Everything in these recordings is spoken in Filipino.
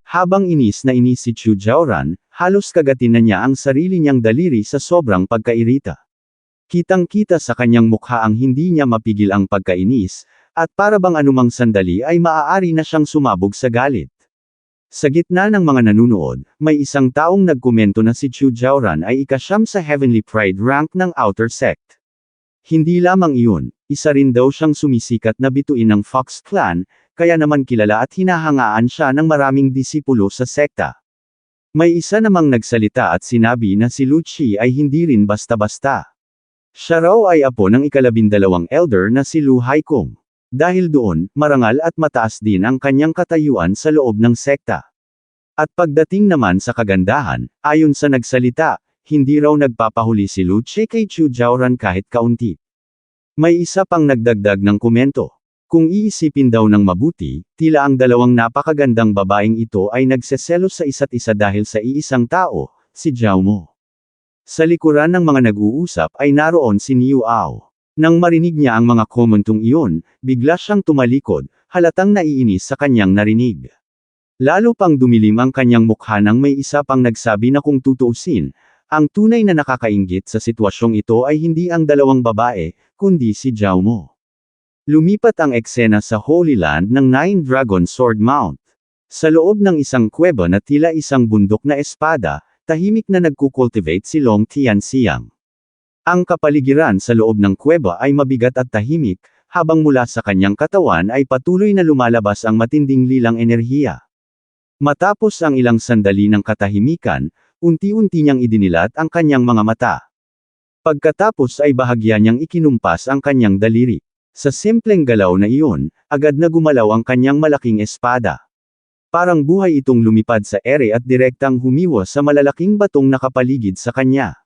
Habang inis na inis si Chu Jiaoran, halos kagatin na niya ang sarili niyang daliri sa sobrang pagkairita. Kitang-kita sa kanyang mukha ang hindi niya mapigil ang pagkainis, at para bang anumang sandali ay maaari na siyang sumabog sa galit. Sa gitna ng mga nanunood, may isang taong nagkomento na si Chu Jiaoran ay ika-9 sa Heavenly Pride rank ng Outer Sect. Hindi lamang iyon, isa rin daw siyang sumisikat na bituin ng Fox Clan, kaya naman kilala at hinahangaan siya ng maraming disipulo sa sekta. May isa namang nagsalita at sinabi na si Lu Qi ay hindi rin basta-basta. Siya raw ay apo ng ika-12 elder na si Lu Haikong. Dahil doon, marangal at mataas din ang kanyang katayuan sa loob ng sekta. At pagdating naman sa kagandahan, ayon sa nagsalita, hindi raw nagpapahuli si Lu Qi kay Chu Jiaoran kahit kaunti. May isa pang nagdagdag ng komento. Kung iisipin daw ng mabuti, tila ang dalawang napakagandang babaeng ito ay nagseselos sa isa't isa dahil sa iisang tao, si Jiao Mo. Sa likuran ng mga nag-uusap ay naroon si Niu Ao. Nang marinig niya ang mga komentong iyon, bigla siyang tumalikod, halatang naiinis sa kanyang narinig. Lalo pang dumilim ang kanyang mukha nang may isa pang nagsabi na kung tutuusin, ang tunay na nakakainggit sa sitwasyong ito ay hindi ang dalawang babae, kundi si Jiao Mo. Lumipat ang eksena sa Holy Land ng Nine Dragon Sword Mount. Sa loob ng isang kuweba na tila isang bundok na espada, tahimik na nagkukultivate si Long Tianxiang. Ang kapaligiran sa loob ng kuweba ay mabigat at tahimik, habang mula sa kanyang katawan ay patuloy na lumalabas ang matinding lilang enerhiya. Matapos ang ilang sandali ng katahimikan, unti-unti niyang idinilat ang kanyang mga mata. Pagkatapos ay bahagya niyang ikinumpas ang kanyang daliri. Sa simpleng galaw na iyon, agad na gumalaw ang kanyang malaking espada. Parang buhay itong lumipad sa ere at direktang humiwas sa malalaking batong nakapaligid sa kanya.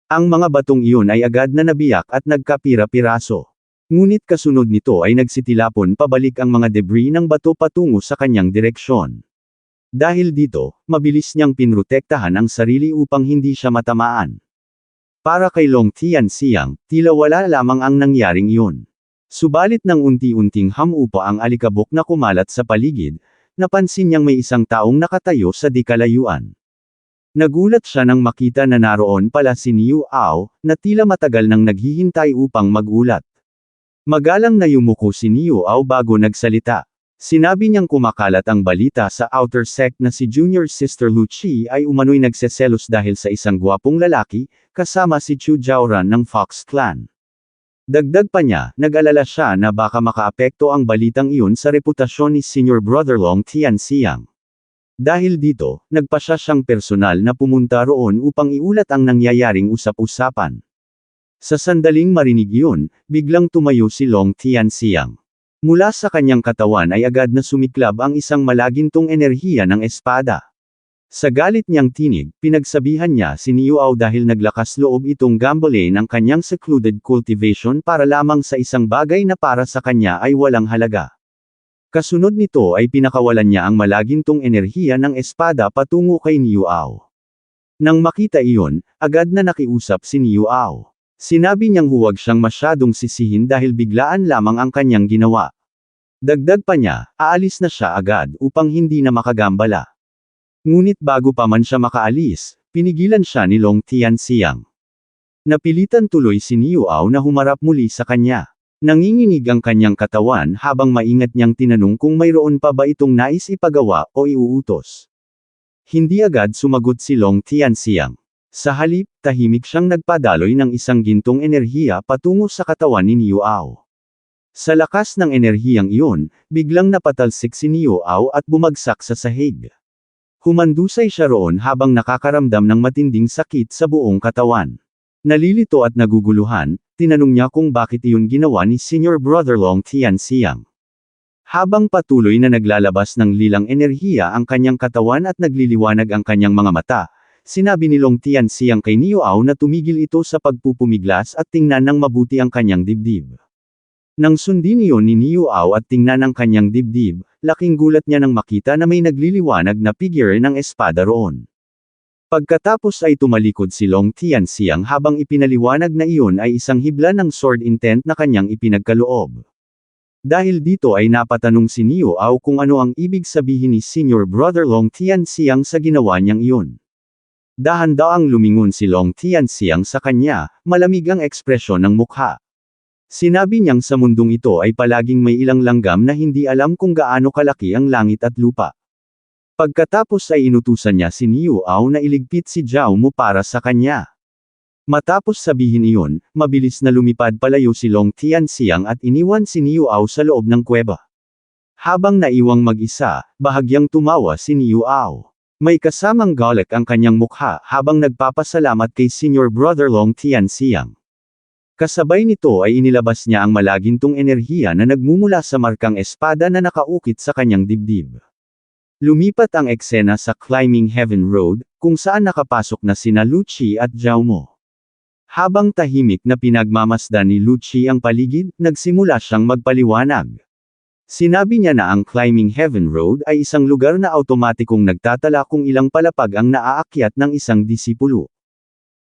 Ang mga batong iyon ay agad na nabiyak at nagkapira-piraso. Ngunit kasunod nito ay nagsitilapon pabalik ang mga debris ng bato patungo sa kanyang direksyon. Dahil dito, mabilis niyang pinrotektahan ang sarili upang hindi siya matamaan. Para kay Long Tianxiang, tila wala lamang ang nangyaring iyon. Subalit nang unti-unting hamupa ang alikabok na kumalat sa paligid, napansin niyang may isang taong nakatayo sa di kalayuan. Nagulat siya nang makita na naroon pala si Niu Ao, na tila matagal nang naghihintay upang magulat. Magalang na yumuko si Niu Ao bago nagsalita. Sinabi niyang kumakalat ang balita sa Outer Sect na si Junior Sister Lu Qi ay umano'y nagseselos dahil sa isang gwapong lalaki, kasama si Chu Jiaoran ng Fox Clan. Dagdag pa niya, nag-alala siya na baka makaapekto ang balitang iyon sa reputasyon ni Senior Brother Long Tianxiang. Dahil dito, nagpasya siyang personal na pumunta roon upang iulat ang nangyayaring usap-usapan. Sa sandaling marinig iyon, biglang tumayo si Long Tianxiang. Mula sa kanyang katawan ay agad na sumiklab ang isang malagintong enerhiya ng espada. Sa galit niyang tinig, pinagsabihan niya si Niu Ao dahil naglakas loob itong gambolain ang kanyang secluded cultivation para lamang sa isang bagay na para sa kanya ay walang halaga. Kasunod nito ay pinakawalan niya ang malagintong enerhiya ng espada patungo kay Niu Ao. Nang makita iyon, agad na nakiusap si Niu Ao. Sinabi niyang huwag siyang masyadong sisihin dahil biglaan lamang ang kanyang ginawa. Dagdag pa niya, aalis na siya agad upang hindi na makagambala. Ngunit bago pa man siya makaalis, pinigilan siya ni Long Tianxiang. Napilitan tuloy si Niu Ao na humarap muli sa kanya. Nanginginig ang kanyang katawan habang maingat niyang tinanong kung mayroon pa ba itong nais ipagawa o iuutos. Hindi agad sumagot si Long Tianxiang. Sa halip, tahimik siyang nagpadaloy ng isang gintong enerhiya patungo sa katawan ni Niu Ao. Sa lakas ng enerhiyang iyon, biglang napatalsik si Niu Ao at bumagsak sa sahig. Humandusay siya roon habang nakakaramdam ng matinding sakit sa buong katawan. Nalilito at naguguluhan, tinanong niya kung bakit iyon ginawa ni Senior Brother Long Tianxiang. Habang patuloy na naglalabas ng lilang enerhiya ang kanyang katawan at nagliliwanag ang kanyang mga mata, sinabi ni Long Tianxiang kay Niu Ao na tumigil ito sa pagpupumiglas at tingnan ng mabuti ang kanyang dibdib. Nang sundin iyon ni Niu Ao at tingnan ang kanyang dibdib, laking gulat niya nang makita na may nagliliwanag na figure ng espada roon. Pagkatapos ay tumalikod si Long Tianxiang habang ipinaliwanag na iyon ay isang hibla ng sword intent na kanyang ipinagkaloob. Dahil dito ay napatanong si Niu Ao kung ano ang ibig sabihin ni Senior Brother Long Tianxiang sa ginawa niyang iyon. Dahan-daang lumingon si Long Tianxiang sa kanya, malamig ang ekspresyon ng mukha. Sinabi niyang sa mundong ito ay palaging may ilang langgam na hindi alam kung gaano kalaki ang langit at lupa. Pagkatapos ay inutusan niya si Niu Ao na iligpit si Zhao Mo para sa kanya. Matapos sabihin iyon, mabilis na lumipad palayo si Long Tianxiang at iniwan si Niu Ao sa loob ng kuweba. Habang naiwang mag-isa, bahagyang tumawa si Niu Ao. May kasamang galit ang kanyang mukha habang nagpapasalamat kay Senior Brother Long Tianxiang. Kasabay nito ay inilabas niya ang malagintong enerhiya na nagmumula sa markang espada na nakaukit sa kanyang dibdib. Lumipat ang eksena sa Climbing Heaven Road, kung saan nakapasok na sina Lu Qi at Zhao Mo. Habang tahimik na pinagmamasdan ni Lu Qi ang paligid, nagsimula siyang magpaliwanag. Sinabi niya na ang Climbing Heaven Road ay isang lugar na automatikong nagtatala kung ilang palapag ang naaakyat ng isang disipulo.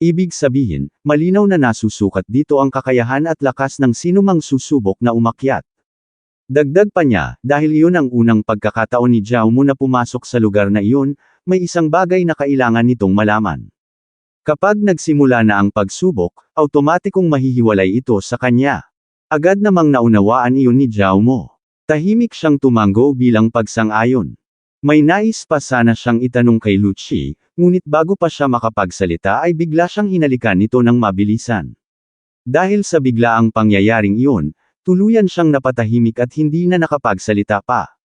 Ibig sabihin, malinaw na nasusukat dito ang kakayahan at lakas ng sinumang susubok na umakyat. Dagdag pa niya, dahil iyon ang unang pagkakataon ni Zhao Mo na pumasok sa lugar na iyon, may isang bagay na kailangan nitong malaman. Kapag nagsimula na ang pagsubok, automatikong mahihiwalay ito sa kanya. Agad namang naunawaan iyon ni Zhao Mo. Tahimik siyang tumango bilang pagsang-ayon. May nais pa sana siyang itanong kay Lu Qi, ngunit bago pa siya makapagsalita ay bigla siyang hinalikan nito ng mabilisan. Dahil sa biglaang pangyayaring iyon, tuluyan siyang napatahimik at hindi na nakapagsalita pa.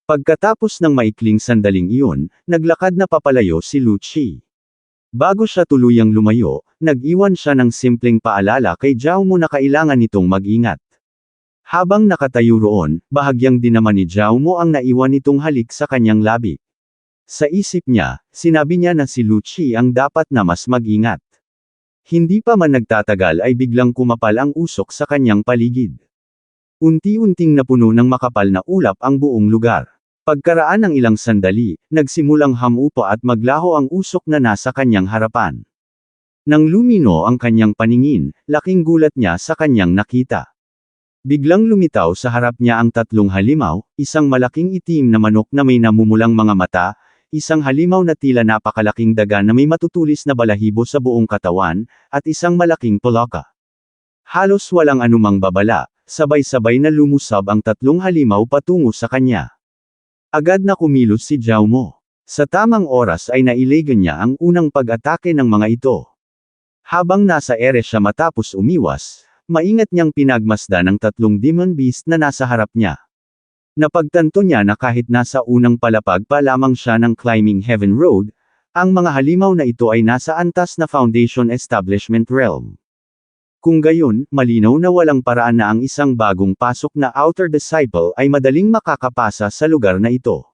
Pagkatapos ng maikling sandaling iyon, naglakad na papalayo si Lu Qi. Bago siya tuluyang lumayo, nag-iwan siya ng simpleng paalala kay Zhao Mo na kailangan nitong mag-ingat. Habang nakatayo roon, bahagyang dinaman ni Zhao Mo ang naiwan nitong halik sa kanyang labi. Sa isip niya, sinabi niya na si Lu Qi ang dapat na mas mag-ingat. Hindi pa man nagtatagal ay biglang kumapal ang usok sa kanyang paligid. Unti-unting napuno ng makapal na ulap ang buong lugar. Pagkaraan ng ilang sandali, nagsimulang hamupa at maglaho ang usok na nasa kanyang harapan. Nang lumino ang kanyang paningin, laking gulat niya sa kanyang nakita. Biglang lumitaw sa harap niya ang tatlong halimaw, isang malaking itim na manok na may namumulang mga mata, isang halimaw na tila napakalaking daga na may matutulis na balahibo sa buong katawan, at isang malaking pulaka. Halos walang anumang babala, sabay-sabay na lumusab ang tatlong halimaw patungo sa kanya. Agad na kumilos si Zhao Mo. Sa tamang oras ay nailegan niya ang unang pag-atake ng mga ito. Habang nasa ere siya matapos umiwas, maingat niyang pinagmasdan ang tatlong demon beast na nasa harap niya. Napagtanto niya na kahit nasa unang palapag pa lamang siya ng Climbing Heaven Road, ang mga halimaw na ito ay nasa antas na Foundation Establishment Realm. Kung gayon, malinaw na walang paraan na ang isang bagong pasok na Outer Disciple ay madaling makakapasa sa lugar na ito.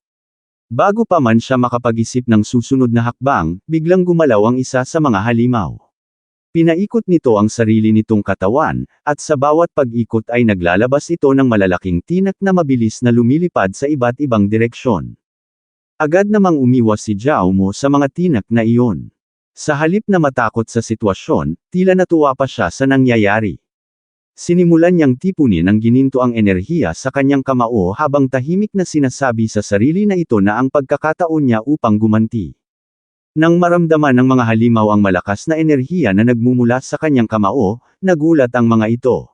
Bago pa man siya makapag-isip ng susunod na hakbang, biglang gumalaw ang isa sa mga halimaw. Pinaikot nito ang sarili nitong katawan, at sa bawat pag-ikot ay naglalabas ito ng malalaking tinak na mabilis na lumilipad sa iba't ibang direksyon. Agad namang umiwas si Zhao Mo sa mga tinak na iyon. Sa halip na matakot sa sitwasyon, tila natuwa pa siya sa nangyayari. Sinimulan niyang tipunin ang gininto ang enerhiya sa kanyang kamao habang tahimik na sinasabi sa sarili na ito na ang pagkakataon niya upang gumanti. Nang maramdaman ng mga halimaw ang malakas na enerhiya na nagmumula sa kanyang kamao, nagulat ang mga ito.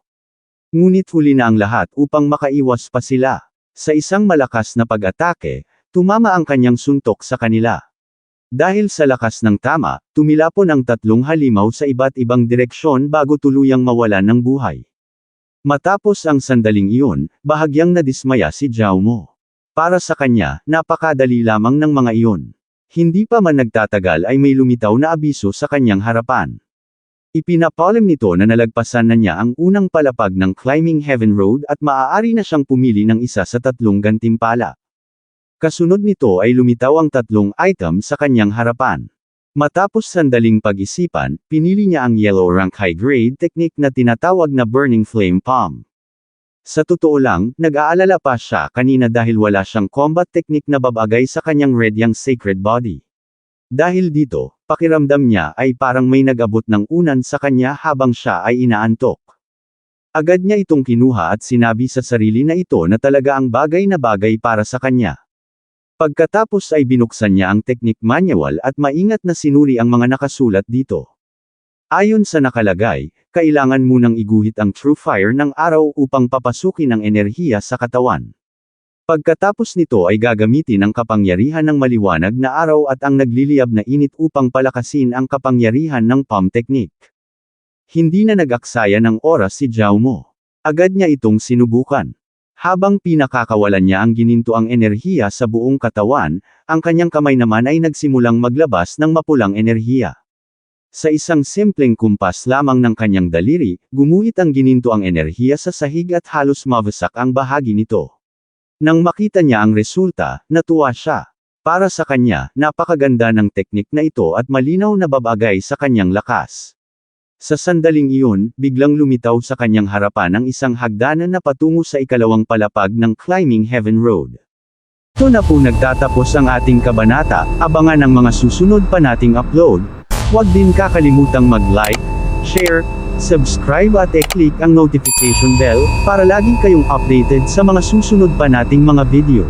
Ngunit huli na ang lahat upang makaiwas pa sila. Sa isang malakas na pag-atake, tumama ang kanyang suntok sa kanila. Dahil sa lakas ng tama, tumilapon ang tatlong halimaw sa iba't ibang direksyon bago tuluyang mawalan ng buhay. Matapos ang sandaling iyon, bahagyang nadismaya si Zhao Mo. Para sa kanya, napakadali lamang ng mga iyon. Hindi pa man nagtatagal ay may lumitaw na abiso sa kanyang harapan. Ipinapalam nito na nalagpasan na niya ang unang palapag ng Climbing Heaven Road at maaari na siyang pumili ng isa sa tatlong gantimpala. Kasunod nito ay lumitaw ang tatlong item sa kanyang harapan. Matapos sandaling pag-isipan, pinili niya ang Yellow Rank High Grade Technique na tinatawag na Burning Flame Palm. Sa totoo lang, nag-aalala pa siya kanina dahil wala siyang combat technique na babagay sa kanyang red yang sacred body. Dahil dito, pakiramdam niya ay parang may nag-abot ng unan sa kanya habang siya ay inaantok. Agad niya itong kinuha at sinabi sa sarili na ito na talaga ang bagay na bagay para sa kanya. Pagkatapos ay binuksan niya ang technique manual at maingat na sinuri ang mga nakasulat dito. Ayon sa nakalagay, kailangan munang iguhit ang true fire ng araw upang papasukin ang enerhiya sa katawan. Pagkatapos nito ay gagamitin ang kapangyarihan ng maliwanag na araw at ang nagliliyab na init upang palakasin ang kapangyarihan ng palm technique. Hindi na nag-aksaya ng oras si Zhao Mo. Agad niya itong sinubukan. Habang pinakakawalan niya ang ginintoang enerhiya sa buong katawan, ang kanyang kamay naman ay nagsimulang maglabas ng mapulang enerhiya. Sa isang simpleng kumpas lamang ng kanyang daliri, gumuhit ang ginintoang enerhiya sa sahig at halos mawasak ang bahagi nito. Nang makita niya ang resulta, natuwa siya. Para sa kanya, napakaganda ng teknik na ito at malinaw na babagay sa kanyang lakas. Sa sandaling iyon, biglang lumitaw sa kanyang harapan ang isang hagdanan na patungo sa ikalawang palapag ng Climbing Heaven Road. Ito na po nagtatapos ang ating kabanata, abangan ang mga susunod pa nating upload. Huwag din kakalimutang mag-like, share, subscribe at i-click ang notification bell, para lagi kayong updated sa mga susunod pa nating mga video.